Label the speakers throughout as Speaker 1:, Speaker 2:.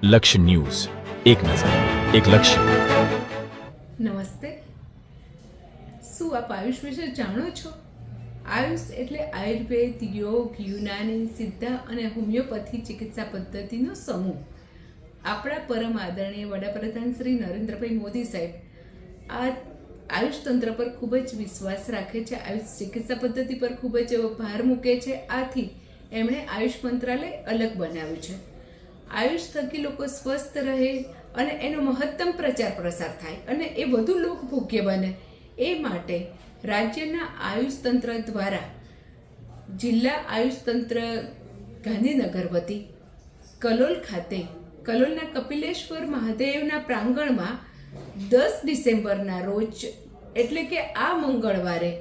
Speaker 1: લક્ષ્ય ન્યૂઝ, એક નજર, એક લક્ષ્ય.
Speaker 2: નમસ્તે. શું આપ આયુષ વિશે જાણો છો? આયુષ એટલે આયુર્વેદ, યોગ, યુનાની, સિદ્ધા અને હોમિયોપેથી ચિકિત્સા પદ્ધતિનો સમૂહ. આપણા પરમ આદરણીય વડાપ્રધાન શ્રી નરેન્દ્રભાઈ મોદી સાહેબ આ આયુષ તંત્ર પર ખૂબ જ વિશ્વાસ રાખે છે, આયુષ ચિકિત્સા પદ્ધતિ પર ખૂબ જ ભાર મૂકે છે. આથી એમણે આયુષ મંત્રાલય અલગ બનાવ્યું છે. આયુષ થકી લોકો સ્વસ્થ રહે અને એનો મહત્તમ પ્રચાર પ્રસાર થાય અને એ વધુ લોકભોગ્ય બને એ માટે રાજ્યના આયુષ તંત્ર દ્વારા જિલ્લા આયુષ તંત્ર ગાંધીનગર વતી કલોલ ખાતે કલોલના કપિલેશ્વર મહાદેવના પ્રાંગણમાં 10 ડિસેમ્બરના રોજ એટલે કે આ મંગળવારે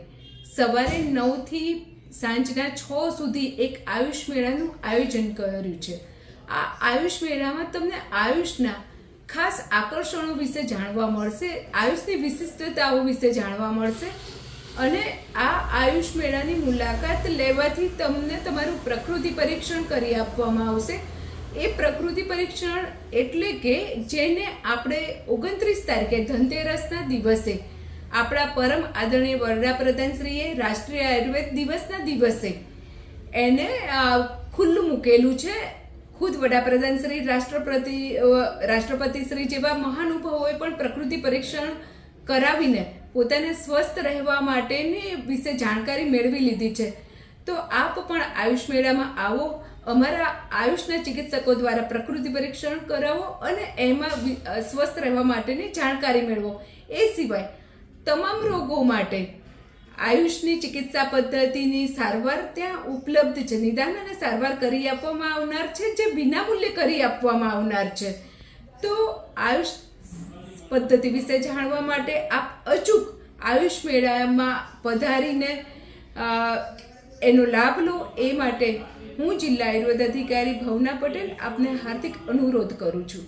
Speaker 2: સવારે 9 થી સાંજના 6 સુધી એક આયુષ મેળાનું આયોજન કર્યું છે. આ આયુષ મેળામાં તમને આયુષના ખાસ આકર્ષણો વિશે જાણવા મળશે, આયુષની વિશિષ્ટતાઓ વિશે જાણવા મળશે અને આ આયુષ મેળાની મુલાકાત લેવાથી તમને તમારું પ્રકૃતિ પરીક્ષણ કરી આપવામાં આવશે. એ પ્રકૃતિ પરીક્ષણ એટલે કે જેને આપણે 29 તારીખે ધનતેરસના દિવસે આપણા પરમ આદરણીય વડાપ્રધાનશ્રીએ રાષ્ટ્રીય આયુર્વેદ દિવસના દિવસે એને ખુલ્લું મૂકેલું છે. ખુદ વડાપ્રધાન શ્રી, રાષ્ટ્રપતિ શ્રી જેવા મહાનુભાવોએ પણ પ્રકૃતિ પરીક્ષણ કરાવીને પોતાને સ્વસ્થ રહેવા માટેની વિશે જાણકારી મેળવી લીધી છે. તો આપ પણ આયુષ મેળામાં આવો, અમારા આયુષના ચિકિત્સકો દ્વારા પ્રકૃતિ પરીક્ષણ કરાવો અને એમાં સ્વસ્થ રહેવા માટેની જાણકારી મેળવો. એ સિવાય તમામ રોગો માટે આયુષની ચિકિત્સા પદ્ધતિની સારવાર ત્યાં ઉપલબ્ધ છે. નિદાન અને સારવાર કરી આપવામાં આવનાર છે, જે વિનામૂલ્યે કરી આપવામાં આવનાર છે. તો આયુષ પદ્ધતિ વિશે જાણવા માટે આપ અચૂક આયુષ મેળામાં પધારીને એનો લાભ લો. એ માટે હું જિલ્લા આયુર્વેદ અધિકારી ભવના પટેલ આપને હાર્દિક અનુરોધ કરું છું.